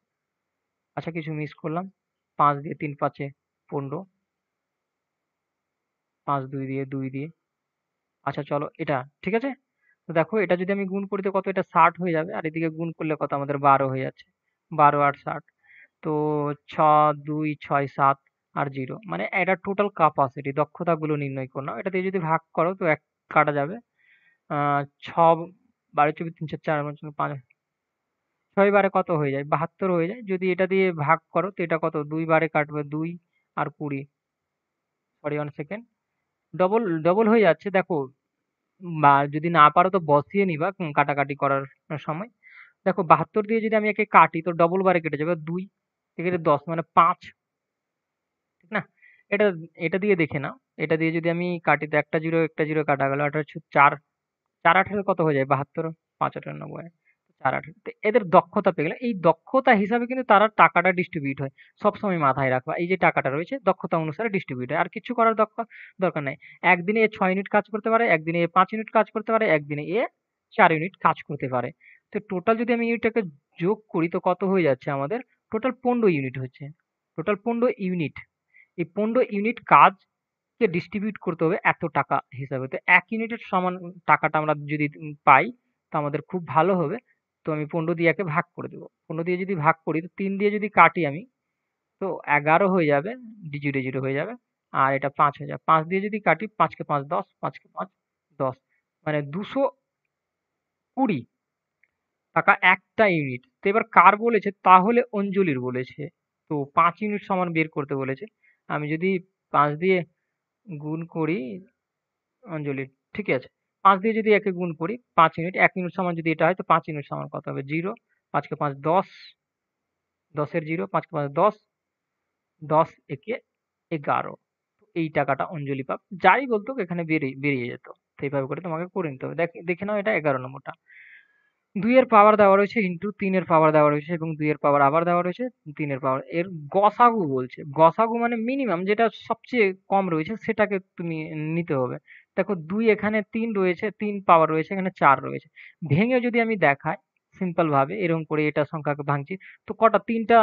আচ্ছা কিছু মিস করলাম। ৫ দিয়ে ৩ ৫ এ ১৫ ৫ ২ দিয়ে ২ দিয়ে আচ্ছা চলো এটা ঠিক আছে? তো দেখো এটা যদি আমি গুণ করি তো কত এটা ৬০ হয়ে যাবে। আর এদিকে গুণ করলে কত আমাদের ১২ হয়ে যাচ্ছে। ১২ আর ৬০ তো ২ ৬ ৭ আর ০ মানে এটা টোটাল ক্যাপাসিটি দক্ষতাগুলো নির্ণয় করলাম। এটা দিয়ে যদি ভাগ করো তো ১ কাটা যাবে। আ ৬ ১২ ২৪ ৩ ৪ ৪ ৫ ৬ বারে কত হয়ে যায়? ৭২ হয়ে যায়। যদি এটা দিয়ে ভাগ করো তো এটা কত? ২ বারে কাটবে ২ আর ২০ সরি 1 সেকেন্ড। ডবল হয়ে যাচ্ছে দেখো বা যদি না পারো তো বসিয়ে নিবা কাটাকাটি করার সময়। দেখো ৭২ দিয়ে যদি আমি একে কাটি তো ডবল বারে কেটে যাবে ২ এক্ষেত্রে ১০ মানে ৫ ঠিক না? এটা এটা দিয়ে দেখে নাও। এটা দিয়ে যদি আমি কাটি তো একটা ০ একটা ০ কাটা গেল। এটা হচ্ছে ৪ ৪ আঠারো কত হয়ে যায়? ৭২ ৫ আঠারো ৯০ ৪ আঠারো তো এদের দক্ষতা পেয়ে গেলে এই দক্ষতা হিসাবে কিন্তু তারা টাকাটা ডিস্ট্রিবিউট হয়। সবসময় মাথায় রাখবা। এই যে টাকাটা রয়েছে দক্ষতা অনুসারে ডিস্ট্রিবিউট হয়। আর কিচ্ছু করার দরকার নাই। একদিনে এ ৬ ইউনিট কাজ করতে পারে, একদিনে এ ৫ ইউনিট কাজ করতে পারে, একদিনে এ ৪ ইউনিট কাজ করতে পারে। তো টোটাল যদি আমি এটাকে যোগ করি তো কত হয়ে যাচ্ছে আমাদের? টোটাল ১৫ ইউনিট হচ্ছে। Total ১৫ unit. এই ১৫ ইউনিট কাজকে ডিস্ট্রিবিউট করতে হবে এত টাকা হিসাবে। তো ১ ইউনিটের সমান টাকাটা আমরা যদি পাই তো আমাদের খুব ভালো হবে। তো আমি ১৫ দিয়ে একে ভাগ করে দেব। ১৫ দিয়ে যদি ভাগ করি তো ৩ দিয়ে যদি কাটি আমি তো ১১ হয়ে যাবে, ০, ০ হয়ে যাবে। আর এটা ৫ হয়ে যাবে। ৫ দিয়ে যদি কাটি ৫ কে ৫ ১০, ৫ কে ৫ ১০ মানে ২২০ টাকা একটা ইউনিট। তো এবার কার বলেছে? তাহলে অঞ্জলির বলেছে। তো ৫ ইউনিট সমান বের করতে বলেছে। আমি যদি ৫ দিয়ে গুণ করি অঞ্জলির, ঠিকই আছে। ৫ দিয়ে যদি একে গুণ করি ৫ ইউনিট, ১ ইউনিট সমান যদি এটা হয় তো ৫ ইউনিট সমান কত হবে? ০, ৫ কে ৫ ১০, ১০ এর ০, ৫ কে ৫ ১০, ১০ একে ১১ এই টাকাটা অঞ্জলি পাবে। যাই বলতুক এখানে বেরিয়ে যেত। তো এইভাবে করে তোমাকে করে নিতে হবে। দেখে নাও এটা ১১ নম্বরটা। ২ এর পাওয়ার দেওয়া রয়েছে ইনটু ৩ এর পাওয়ার দেওয়া রয়েছে এবং ২ এর পাওয়ার আবার দেওয়া রয়েছে ৩ এর পাওয়ার। এর গসাগু বলছে। গসাগু মানে মিনিমাম যেটা সবচেয়ে কম রয়েছে সেটাকে তুমি নিতে হবে। দেখো ২ এখানে ৩ রয়েছে, ৩ পাওয়ার রয়েছে, এখানে ৪ রয়েছে। ভেঙে যদি আমি দেখাই সিম্পল ভাবে এরকম করে এটা সংখ্যাকে ভাঙছি। তো কটা ৩ টা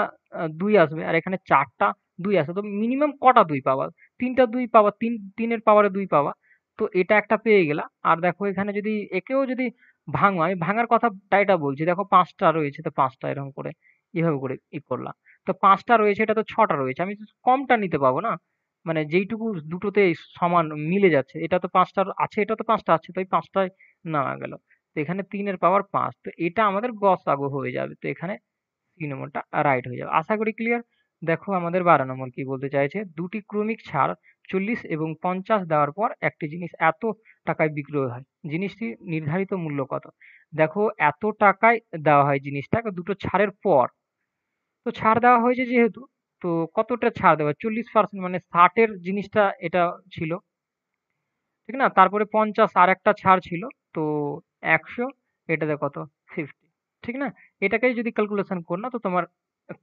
২ আসবে আর এখানে ৪ টা ২ আসে। তো মিনিমাম কটা ২ পাবা? ৩ টা ২ পাবা। ৩ এর পাওয়ারে ২ পাবা। তো এটা একটা পেয়ে গেলা। আর দেখো এখানে যদি একেও যদি ভাঙো, আমি ভাঙার কথাটা এটা বলছি। দেখো ৫ টা রয়েছে তো ৫ টা এরকম করে এভাবে করে করলাম। তো ৫ টা রয়েছে এটা তো ৬ টা রয়েছে। আমি তো কমটা নিতে পাবো না? মানে যেইটুকু দুটোতে সমান মিলে যাচ্ছে। এটা তো ৫ টার আছে, এটা তো ৫ টা আছে। তো এই ৫ টায় নেওয়া গেল। তো এখানে ৩ এর পাওয়ার ৫। তো এটা আমাদের গসাগু হয়ে যাবে। তো এখানে ৩ নম্বরটা রাইট হয়ে যাবে। আশা করি ক্লিয়ার? দেখো আমাদের ১২ নম্বর কি বলতে চাইছে? দুটি ক্রমিক ছাড় ৪০ এবং ৫০ দেওয়ার পর একটি জিনিস এত টাকায় বিক্রয় হয়। জিনিসটির নির্ধারিত মূল্য কত? দেখো এত টাকায় দেওয়া হয় জিনিসটা দুটো ছাড়ের পর। তো ছাড় দেওয়া হয়েছে যেহেতু তো কতটা ছাড় দেওয়া? ৪০% মানে ৬০ এর জিনিসটা এটা ছিল। ঠিক না? তারপরে ৫০ আরেকটা ছাড় ছিল। তো ১০০ এটাতে কত? ৫০ ঠিক না? এটাকেই যদি ক্যালকুলেশন কর না তো তোমার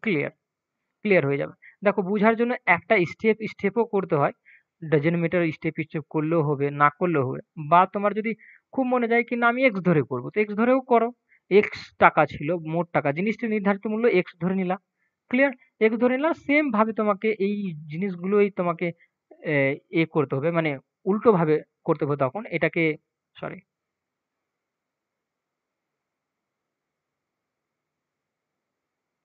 ক্লিয়ার। ক্লিয়ার হয়ে যাবে। দেখো বুঝার জন্য একটা স্টেপও করতে হয়। ডাজন্ট ম্যাটার স্টেপ করলেও হবে, না করলেও হবে। বা তোমার যদি খুব মনে যায় কি না আমি এক্স ধরে করব, তো এক্স ধরেও করো। এক্স টাকা ছিল মোট টাকা। জিনিসটির নির্ধারিত মূল্য এক্স ধরে নিলা। ক্লিয়ার? এক্স ধরে নিলাম সেম ভাবে তোমাকে এই জিনিসগুলোই তোমাকে করতে হবে। মানে উল্টো ভাবে করতে হবে তখন। এটাকে সরি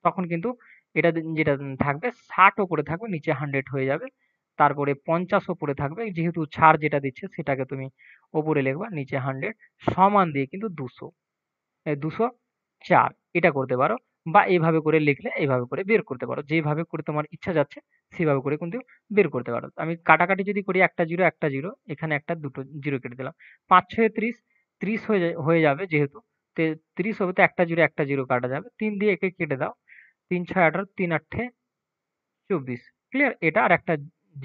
তখন কিন্তু এটা যেটা থাকবে ৬০ ওপরে থাকবে নিচে 100 হয়ে যাবে। তারপরে ৫০ ওপরে থাকবে যেহেতু ছাড় যেটা দিচ্ছে সেটাকে তুমি ওপরে লিখবা নিচে 100 সমান দিয়ে কিন্তু ২০০ ২০৪ এটা করতে পারো। বা এইভাবে করে লিখলে এইভাবে করে বের করতে পারো। যেভাবে করে তোমার ইচ্ছা যাচ্ছে সেভাবে করে কিন্তু বের করতে পারো। আমি কাটাকাটি যদি করি একটা 0 একটা 0 এখানে একটা দুটো 0 কেটে দিলাম। ৫ ৬ এ ৩০, ৩০ হয়ে যাবে যেহেতু। ৩০ হবে তো একটা 0 একটা 0 কাটা যাবে। ৩ দিয়ে একে কেটে দাও। ৩ ৬ 18, ৩ ৮ ২৪। ক্লিয়ার? এটা আর একটা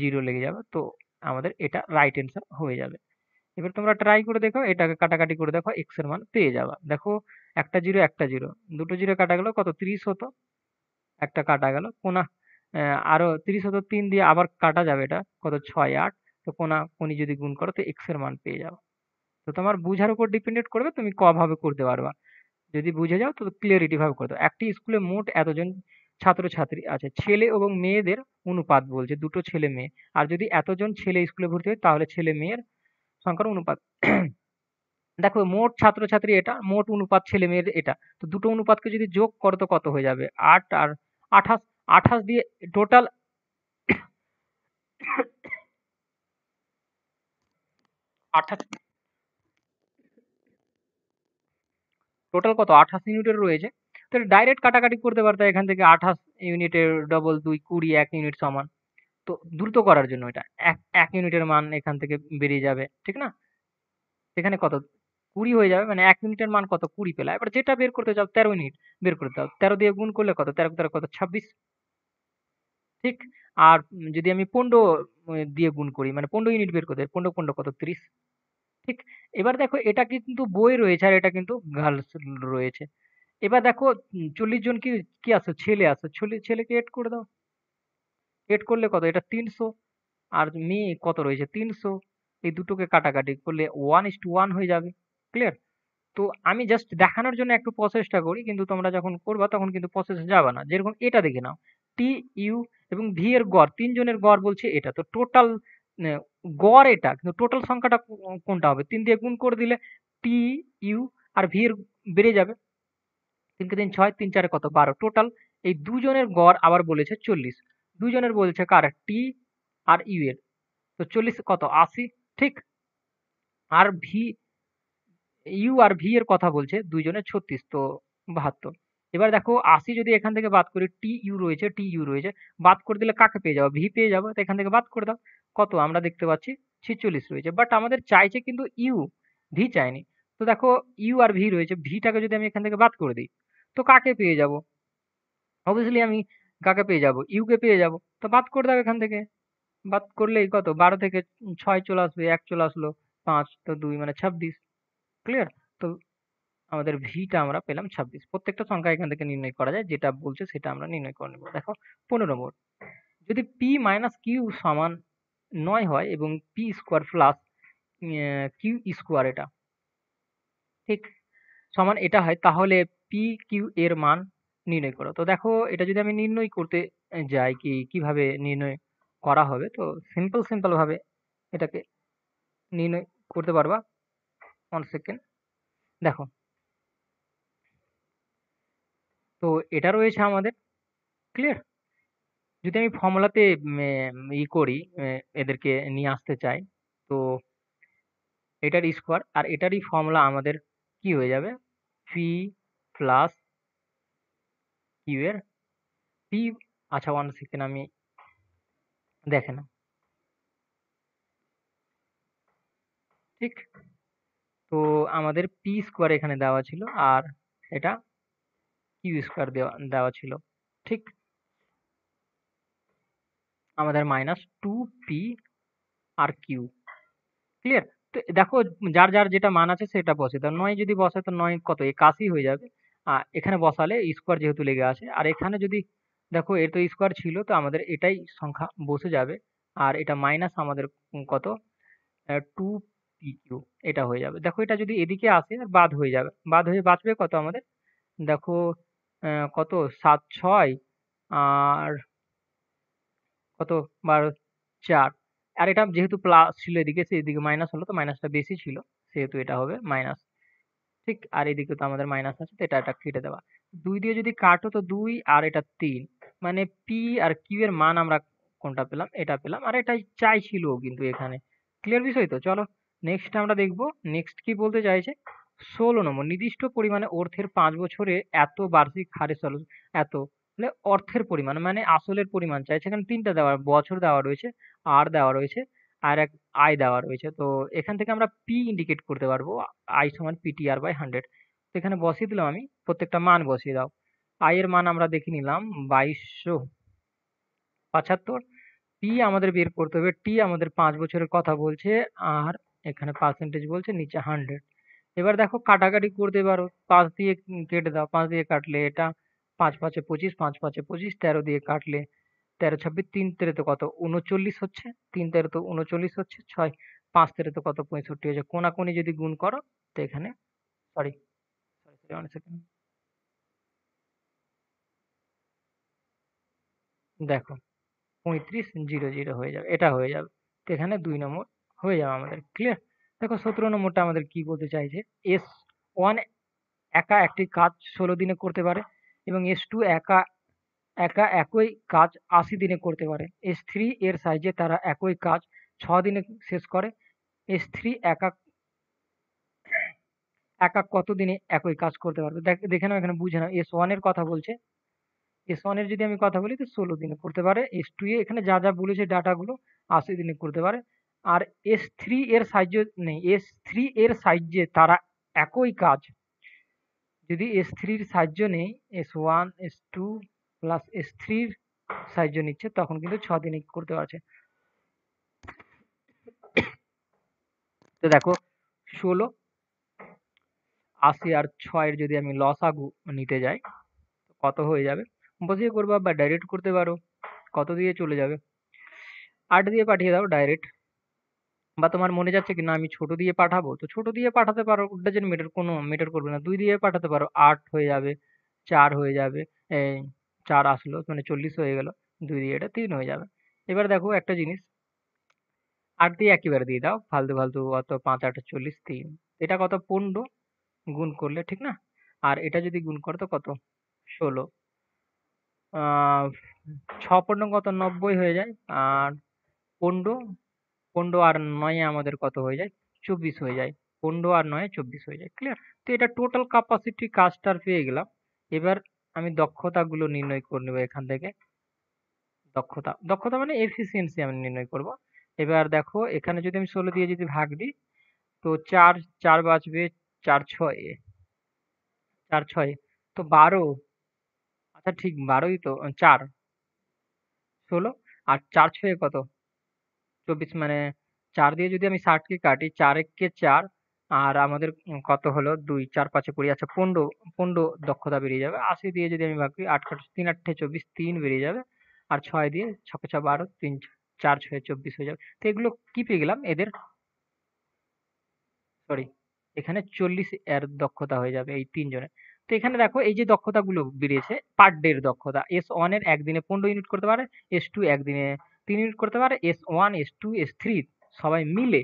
0 লেগে যাবে। তো আমাদের এটা রাইট অ্যান্সার হয়ে যাবে। এবার তোমরা ট্রাই করে দেখো, এটাকে কাটাকাটি করে দেখো, x এর মান পেয়ে যাবা। দেখো একটা 0 একটা 0, দুটো 0 কাটা গেল কত? 30 হতো। একটা কাটা গেল। কোনা আরো 30 হতো, 3 দিয়ে আবার কাটা যাবে এটা। কত? 6 8। তো কোনি যদি গুণ করো তো x এর মান পেয়ে যাও। তো তোমার বুঝার উপর ডিপেন্ডেন্ট করবে তুমি কভাবে করতে পারবা। যদি বুঝে যাও তো ক্লিয়ারিটি ভাবে করে দাও। একটি স্কুলে মোট এতজন ছাত্রছাত্রী আছে। ছেলে এবং মেয়েদের অনুপাত বলছে, দুটো ছেলে মেয়ে। আর যদি এতজন ছেলে স্কুলে ভর্তি হয় তাহলে ছেলে মেয়ের সংখ্যার অনুপাত। দেখো মোট ছাত্রছাত্রী এটা, মোট অনুপাত ছেলে মেয়ের এটা। তো দুটো অনুপাতকে যদি যোগ করো তো কত হয়ে যাবে? ৮ আর ২৮। ২৮ দিয়ে টোটাল ২৮, টোটাল কত? ২৮ ইউনিটের রয়েছে। তাহলে ডাইরেক্ট কাটাকাটি করতে পারতো এখান থেকে। ২৮ ইউনিটের ডবল ২ ২০, ১ ইউনিট সমান। তো দ্রুত করার জন্য এটা ১ ইউনিটের মান এখান থেকে বেরিয়ে যাবে। ঠিক না? এখানে কত? ২০ হয়ে যাবে। মানে ১ ইউনিটের মান কত? ২০ পেলা। এবার যেটা বের করতে চাও ১৩ ইউনিট বের করতে হবে। ১৩ দিয়ে গুণ করলে কত? ১৩ ১৩ কত? ২৬। ঠিক? আর যদি আমি ১৫ দিয়ে গুণ করি, মানে ১৫ ইউনিট বের করতে হয়। ১৫ ১৫ কত? ৩০। ঠিক? এবার দেখো এটা কিন্তু বই রয়েছে আর এটা কিন্তু গার্লস রয়েছে। এবার দেখো ৪০ জন কি আছে? ছেলে আছে। ছেলেকে এড করে দাও। এড করলে কত? এটা ৩০০। আর মেয়ে কত রয়েছে? ৩০০। এই দুটোকে কাটাকাটি করলে 1:1 হয়ে যাবে। ক্লিয়ার? তো আমি জাস্ট দেখানোর জন্য একটু প্রসেসটা করি। কিন্তু তোমরা যখন করবা তখন কিন্তু প্রসেসে যাবা না। যেরকম এটা দেখে নাও। টি, ইউ এবং ভি এর গড়, ৩ জনের গড় বলছে এটা। তো টোটাল নে গড় এটা। কিন্তু টোটাল সংখ্যাটা কোনটা হবে? ৩ দিয়ে গুণ করে দিলে টি, ইউ আর ভি এর বেড়ে যাবে। ৩ কে ৩ ৬, ৩ ৪ কত? ১২। টোটাল এই দুজনের গড় আবার বলেছে ৪০। দুজনের বলছে কার? টি আর ইউ এর। তো ৪০ কত? ৮০। ঠিক? আর ইউ আর ভি এর কথা বলছে দুইজনের ৩৬, তো ৭২। এবার দেখো ৮০ যদি এখান থেকে বাদ করি, টি ইউ রয়েছে, বাদ করে দিলে কাকে পেয়ে যাবো? ভি পেয়ে যাবো। তো এখান থেকে বাদ করে দাও। কত? আমরা দেখতে পাচ্ছি ৪৬ রয়েছে। বাট আমাদের চাইছে কিন্তু ইউ, ভি চাইনি। তো দেখো ইউ আর ভি রয়েছে, ভিটাকে যদি আমি এখান থেকে বাদ করে দিই তো কাকে পেয়ে যাব? অবভিয়াসলি আমি কাকে পেয়ে যাব? ইউ কে পেয়ে যাব। তো বাদ করে দাও এখান থেকে। বাদ করলেই কত? ১২ থেকে ৬ চলে আসবে, ১ চলে আসলো, ৫ তো ২ মানে ২৬। ক্লিয়ার? তো আমাদের ভিটা আমরা পেলাম ২৬। প্রত্যেকটা সংখ্যা এখান থেকে নির্ণয় করা যায়। যেটা বলছে সেটা আমরা নির্ণয় করে নেব। দেখো ১৫ নম্বর। যদি পি মাইনাস কিউ সমান ৯ হয় এবং P square plus Q square এটা, ঠিক? সমান এটা হয় তাহলে পি কিউ এর মান নির্ণয় করো। তো দেখো এটা যদি আমি নির্ণয় করতে যাই কিভাবে নির্ণয় করা হবে, তো সিম্পল ভাবে এটাকে নির্ণয় করতে পারবা। 1 সেকেন্ড। দেখো, তো এটা রয়েছে আমাদের। ক্লিয়ার? যদি আমি ফর্মুলাতে করি, এদেরকে নিয়ে আসতে চাই, তো এটার স্কোয়ার আর এটারই ফর্মুলা আমাদের কি হয়ে যাবে? পি প্লাস কিউ এর পি। আচ্ছা 1 সেকেন্ড, আমি দেখে নাও। ঠিক? তো আমাদের পি স্কোয়ার এখানে দেওয়া ছিল আর এটা কিউ স্কোয়ার দেওয়া দেওয়া ছিল। ঠিক? আমাদের মাইনাস 2p আর কিউ। ক্লিয়ার? তো দেখো যার যেটা মান আছে সেটা বসে। তো ৯ যদি বসে তো ৯ কত? ৮১ হয়ে যাবে। এখানে বসালে স্কোয়ার যেহেতু লেগে আছে। আর এখানে যদি দেখো এর তো স্কোয়ার ছিল তো আমাদের এটাই সংখ্যা বসে যাবে। আর এটা মাইনাস আমাদের কত? 2pq এটা হয়ে যাবে। দেখো এটা যদি এদিকে আসে আর বাদ হয়ে যাবে। বাদ হয়ে বাঁচবে কত আমাদের? দেখো কত? ৭ ৬ আর কত? ১২ ৪। আর এটা যেহেতু প্লাস ছিল এদিকে, এদিকে মাইনাস হলো তো মাইনাসটা বেশি ছিল। সেহেতু এটা হবে মাইনাস। ঠিক? আর এদিকে তো আমাদের মাইনাস আছে তো এটা কেটে দেওয়া। ২ দিয়ে যদি কাটো তো ২ আর এটা ৩। মানে পি আর কিউ এর মান আমরা কোনটা পেলাম? এটা পেলাম। আর এটাই চাইছিল কিন্তু এখানে। ক্লিয়ার বিষয় তো? চলো নেক্সট আমরা দেখব। নেক্সট কি বলতে চাইছে? 16 নম্বর, নির্দিষ্ট পরিমাণে অর্থের 5 বছরে এত বার্ষিক হারে চলো, এত মানে অর্থের পরিমাণ মানে আসলের পরিমাণ চাই। সেখানে ৩টা দেওয়া বছর দেওয়া রয়েছে, আর দেওয়া রয়েছে, আর এক আয় দেওয়া রয়েছে। তো এখান থেকে আমরা পি ইন্ডিকেট করতে পারবো, আই সমান পিটিআর বাই 100। তো এখানে বসিয়ে দিলাম আমি, প্রত্যেকটা মান বসিয়ে দাও। আয়ের মান আমরা দেখে নিলাম 2275। পি আমাদের বের করতে হবে, টি আমাদের 5 বছরের কথা বলছে, আর এখানে পার্সেন্টেজ বলছে, নিচে 100। এবার দেখো কাটাকাটি করতে পারো, 5 দিয়ে কেটে দাও, 5 দিয়ে কাটলে এটা 5 5 25, 5 5 25, 13 দিয়ে কাটলে 13 26, 3 তেরে তো কত 39 হচ্ছে, 3 তেরে তো 39 হচ্ছে, 6 5 তেরে তো কত 65 হচ্ছে। কোনাকুনি যদি গুণ করো তো এখানে, সরি সরি সরি, 1 সেকেন্ড, দেখো 3500 হয়ে যাবে, এটা হয়ে যাবে। তো এখানে 2 নম্বর হয়ে যাবে আমাদের, ক্লিয়ার। দেখো 17 নম্বরটা আমাদের কি বলতে চাইছে, এস ওয়ান একা একটি কাজ 16 দিনে করতে পারে, এবং এস টু একা একা একই কাজ 80 দিনে করতে পারে। এস থ্রি এর সাহায্যে তারা একই কাজ 6 দিনে শেষ করে। এস থ্রি একা একা কত দিনে একই কাজ করতে পারবে, দেখে নাও, এখানে বুঝে নাও। এস ওয়ান এর কথা বলছে, এস ওয়ান এর যদি আমি কথা বলি তো 16 দিনে করতে পারে। এস টু এ এখানে যা যা বলেছে ডাটাগুলো 80 দিনে করতে পারে। আর এস থ্রি এর সাহায্য নেই, এস থ্রি এর সাহায্যে তারা একই কাজ, যদি এস থ্রির সাহায্য নেই, S one S two plus S থ্রির সাহায্য নিচ্ছে, তখন কিন্তু 6 দিনে করতে পারছে। তো দেখো 16, 80 আর 6-এর যদি আমি লসাগু নিতে যাই তো কত হয়ে যাবে, বসিয়ে করবা বা ডাইরেক্ট করতে পারো। কত দিয়ে চলে যাবে, 8 দিয়ে পাঠিয়ে দাও ডাইরেক্ট। বা তোমার মনে যাচ্ছে কি না আমি ছোট দিয়ে পাঠাবো, তো ছোট দিয়ে পাঠাতে পারো, ডাজেন্ট ম্যাটার, কোনো ম্যাটার করবে না। 2 দিয়ে পাঠাতে পারো, 8 হয়ে যাবে, 4 হয়ে যাবে, এই 4 আসলো মানে 40 হয়ে গেল, 2 দিয়ে এটা 3 হয়ে যাবে। এবার দেখো একটা জিনিস, 8 দিয়ে একেবারে দিয়ে দাও, ফালতু ফালতু অত, 5 8 40, 3, এটা কত 15 গুণ করলে, ঠিক না? আর এটা যদি গুণ করো তো কত 16, আহ 6 কত 90 হয়ে যায়, আর 15, 15 আর 9 আমাদের কত হয়ে যায়, 24 হয়ে যায়। 15 আর 9 24 হয়ে যায়, ক্লিয়ার। তো এটা টোটাল ক্যাপাসিটি কাজটার পেয়ে গেলাম। এবার আমি দক্ষতাগুলো নির্ণয় করে নেবো এখান থেকে। দক্ষতা দক্ষতা মানে এফিসিয়েন্সি আমি নির্ণয় করব। এবার দেখো এখানে যদি আমি 16 দিয়ে যদি ভাগ দিই তো 4 4 বাঁচবে, 4 6, 4 6 তো 12। আচ্ছা ঠিক 12ই তো, 4 16, আর 4 6 কত 24, মানে 4 দিয়ে যদি আমি 60 কে কাটি, 4 একে 4, আর আমাদের কত হলো 2, 4 5 20, আচ্ছা 15, 15 দক্ষতা বেরিয়ে যাবে। 80 দিয়ে যদি আমি ভাগ করি, 8 3 8 24, 3 বেরিয়ে যাবে। আর 6 দিয়ে 6 6 12, 3 4 6 24 হয়ে যাবে। তো এগুলো কি পেয়ে গেলাম, এদের সরি, এখানে 40 এর দক্ষতা হয়ে যাবে এই 3 জনের। তো এখানে দেখো এই যে দক্ষতাগুলো বেরিয়েছে, পার ডে এর দক্ষতা, এস ওয়ান এর একদিনে 15 ইউনিট করতে পারে, এস টু একদিনে 3 ইউনিট করতে পারে, S one S two S three সবাই মিলে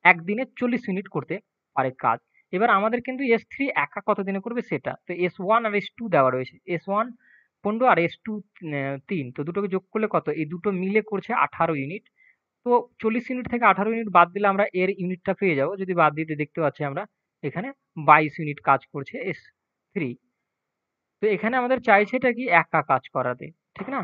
একদিনে 40 ইউনিট করতে পারে কাজ। এবার আমাদের কিন্তু এস থ্রি একা কত দিনে করবে সেটা, তো এস ওয়ান আর এস টু দেওয়া রয়েছে, এস ওয়ান 15 আর এস টু 3, তো দুটোকে যোগ করলে কত, এই দুটো মিলে করছে 18 ইউনিট। তো 40 ইউনিট থেকে 18 ইউনিট বাদ দিলে আমরা এর ইউনিটটা পেয়ে যাবো। যদি বাদ দিতে দেখতে পাচ্ছি আমরা এখানে 22 ইউনিট কাজ করছে এস থ্রি। তো এখানে আমাদের চাইছে এটা কি একা কাজ করাতে, ঠিক না?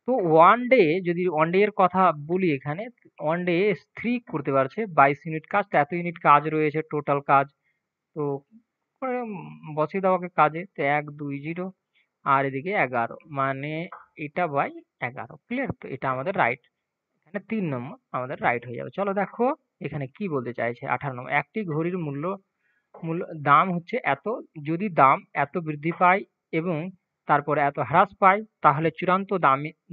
তো ওয়ান ডে, যদি ওয়ান ডে এর কথা বলি এখানে, ওয়ান ডে এস থ্রি করতে পারছে 22 ইউনিট কাজ। তো এত ইউনিট কাজ রয়েছে টোটাল কাজ। তো বসিয়ে দেওয়াকে কাজে, তো 1 2 0, আর এদিকে 11, মানে এটা বাই 11, ক্লিয়ার। তো এটা আমাদের রাইট, এখানে 3 নম্বর আমাদের রাইট হয়ে যাবে। চলো দেখো এখানে কি বলতে চাইছে। 18 নম্বর, একটি ঘড়ির মূল্য মূল্য দাম হচ্ছে এত, যদি দাম এত বৃদ্ধি পায় এবং তারপরে এত হ্রাস পায় তাহলে চূড়ান্ত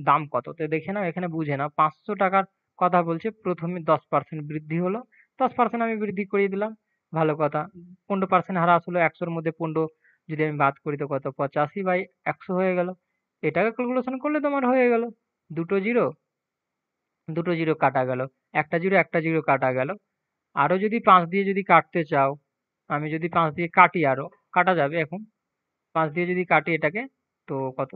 দাম কত। তো দেখে নাও, এখানে বুঝে নাও, 500 টাকার কথা বলছে, প্রথমে 10% বৃদ্ধি হলো, 10% আমি বৃদ্ধি করিয়ে দিলাম, ভালো কথা। 15% হ্রাস হলো, 100-র মধ্যে 15 যদি আমি বাদ করি তো কত, 85/100 হয়ে গেল। এটাকে ক্যালকুলেশন করলে তোমার হয়ে গেল, দুটো জিরো, দুটো জিরো কাটা গেল, একটা জিরো কাটা গেল। আরো যদি 5 দিয়ে যদি কাটতে চাও, আমি যদি 5 দিয়ে কাটি, আরো কাটা যাবে এখন, 5 দিয়ে যদি কাটি এটাকে, তো কত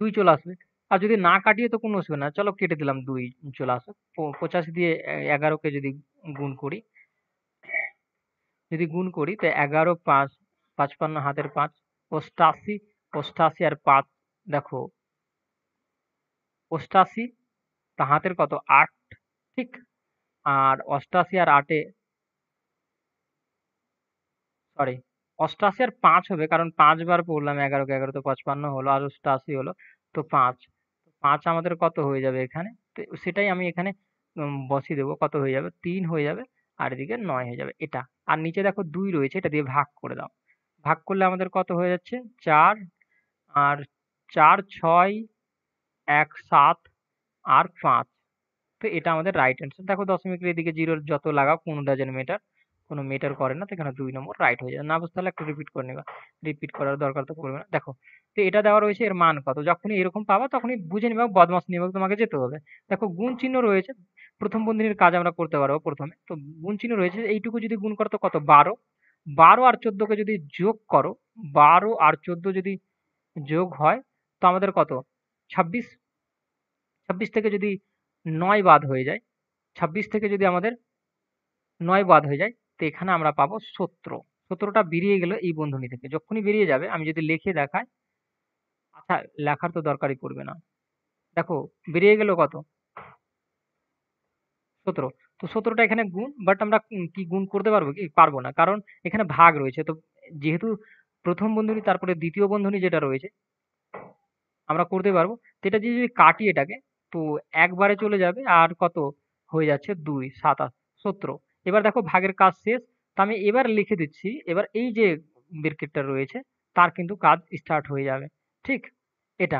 2 চলে আসবে। আর যদি না কাটিয়ে তো কোনো অসুবিধা না, চলো কেটে দিলাম, 2 চলে আসবে। 85 দিয়ে 11 কে যদি গুণ করি, যদি গুণ করি তো 11 5 55 হাতের 5 88 88 আর 5 দেখো 88 তা হাতের কত 8 ঠিক। আর 88 আর 8 সরি 88 আর 5 হবে কারণ 5 বার পড়লাম 11 কে 11 তো 55 হলো আর 88 হলো তো 5 5 আমাদের কত হয়ে যাবে এখানে তো সেটাই আমি এখানে বসিয়ে দেবো কত হয়ে যাবে 3 হয়ে যাবে আর এদিকে 9 হয়ে যাবে এটা আর নিচে দেখো 2 রয়েছে এটা দিয়ে ভাগ করে দাও ভাগ করলে আমাদের কত হয়ে যাচ্ছে 4 আর 4 6 1 7 আর 5 তো এটা আমাদের রাইট অ্যান্সার দেখো দশমিকের এদিকে জিরোর যত লাগাও কোনো ডাজেন্ট ম্যাটার কোনো মেটার করে না তো এখানে 2 নম্বর রাইট হয়ে যাবে না বুঝতে পারলে একটু রিপিট করে নেবা রিপিট করার দরকার তো পড়বে না দেখো তো এটা দেওয়া রয়েছে এর মান কত যখনই এরকম পাবা তখনই বুঝে নিবা বদমাস নিবা তোমাকে যেতে হবে দেখো গুণ চিহ্ন রয়েছে প্রথম বন্ধনীর কাজ আমরা করতে পারবো প্রথমে তো গুণ চিহ্ন রয়েছে এইটুকু যদি গুণ করো তো কত 12 12 আর 14 কে যদি যোগ করো 12 আর 14 যদি যোগ হয় তো আমাদের কত 26 26 থেকে যদি 9 বাদ হয়ে যায় 26 থেকে যদি আমাদের 9 বাদ হয়ে যায় তো এখানে আমরা পাবো 17 17টা বেরিয়ে গেল এই বন্ধনী থেকে যখনই বেরিয়ে যাবে আমি যদি লিখে দেখাই আচ্ছা লেখার তো দরকারই পড়বে না দেখো বেরিয়ে গেল কত 17 তো 17টা এখানে গুণ বাট আমরা কি গুণ করতে পারবো কি পারবো না কারণ এখানে ভাগ রয়েছে তো যেহেতু প্রথম বন্ধনী তারপরে দ্বিতীয় বন্ধনী যেটা রয়েছে আমরা করতে পারবো তো এটা দিয়ে যদি কাটি এটাকে তো একবারে চলে যাবে আর কত হয়ে যাচ্ছে 2 7 8 17 এবার দেখো ভাগের কাজ শেষ তো আমি এবার লিখে দিচ্ছি এবার এই যে ব্র্যাকেটটা রয়েছে তার কিন্তু কাজ স্টার্ট হয়ে যাবে ঠিক এটা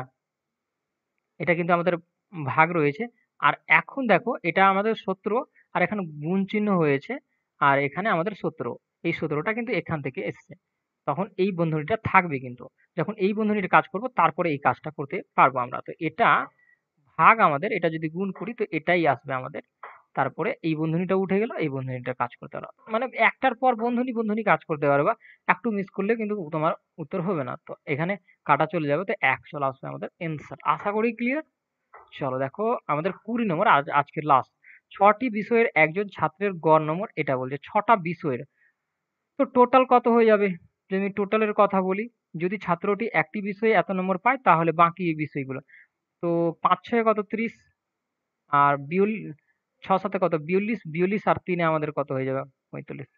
এটা কিন্তু আমাদের ভাগ রয়েছে আর এখন দেখো এটা আমাদের 17 আর এখানে গুণ চিহ্ন হয়েছে আর এখানে আমাদের 17 এই 17টা কিন্তু এখান থেকে এসছে তখন এই বন্ধনীটা থাকবে কিন্তু যখন এই বন্ধনীর কাজ করব তারপরে এই কাজটা করতে পারবো আমরা তো এটা ভাগ আমাদের এটা যদি গুণ করি তো এটাই আসবে আমাদের তারপরে এই বন্ধনীটা উঠে গেল এই বন্ধনীটা কাজ করতে পারো মানে একটার পর বন্ধনী বন্ধনী কাজ করতে পারবা একটু মিস করলে কিন্তু তোমার উত্তর হবে না তো এখানে কাটা চলে যাবে তো 1 চলে আসবে আমাদের অ্যান্সার আশা করি ক্লিয়ার চলো দেখো আমাদের 20 নম্বর আজকের লাস্ট 6টি বিষয়ের একজন ছাত্রের গড় নম্বর এটা বলছে 6টা বিষয়ের তো টোটাল কত হয়ে যাবে যদি আমি টোটালের কথা বলি যদি ছাত্রটি একটি বিষয়ে এত নম্বর পায় তাহলে বাকি এই বিষয়গুলো তো 5 6 কত 30 আর 6 7 কত 42 42 আর 3 আমাদের কত হয়ে যাবে 45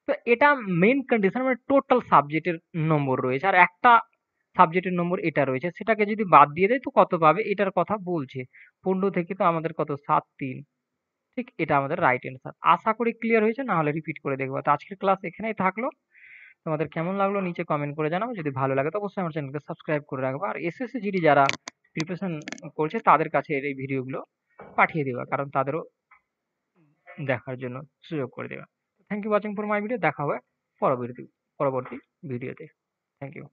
তো এটা মেইন কন্ডিশন মানে টোটাল সাবজেক্টের নম্বর রয়েছে আর একটা সাবজেক্টের নম্বর এটা রয়েছে সেটাকে যদি বাদ দিয়ে দেয় তো কত পাবে এটার কথা বলছে 15 থেকে তো আমাদের কত 7 3 ঠিক এটা আমাদের রাইট অ্যান্সার আশা করি ক্লিয়ার হয়েছে না হলে রিপিট করে দেখবো তো আজকের ক্লাস এখানেই থাকলো তোমাদের কেমন লাগলো নিচে কমেন্ট করে জানাবো যদি ভালো লাগে তো অবশ্যই আমার চ্যানেলকে সাবস্ক্রাইব করে রাখবা আর এসএসসি জিডি যারা প্রিপারেশন করছে তাদের কাছে এই ভিডিওগুলো পাঠিয়ে দিবা কারণ তাদেরও দেখার জন্য সুযোগ করে দেবা thank you watching for my video দেখা হবে পরবর্তী পরবর্তী ভিডিওতে থ্যাংক ইউ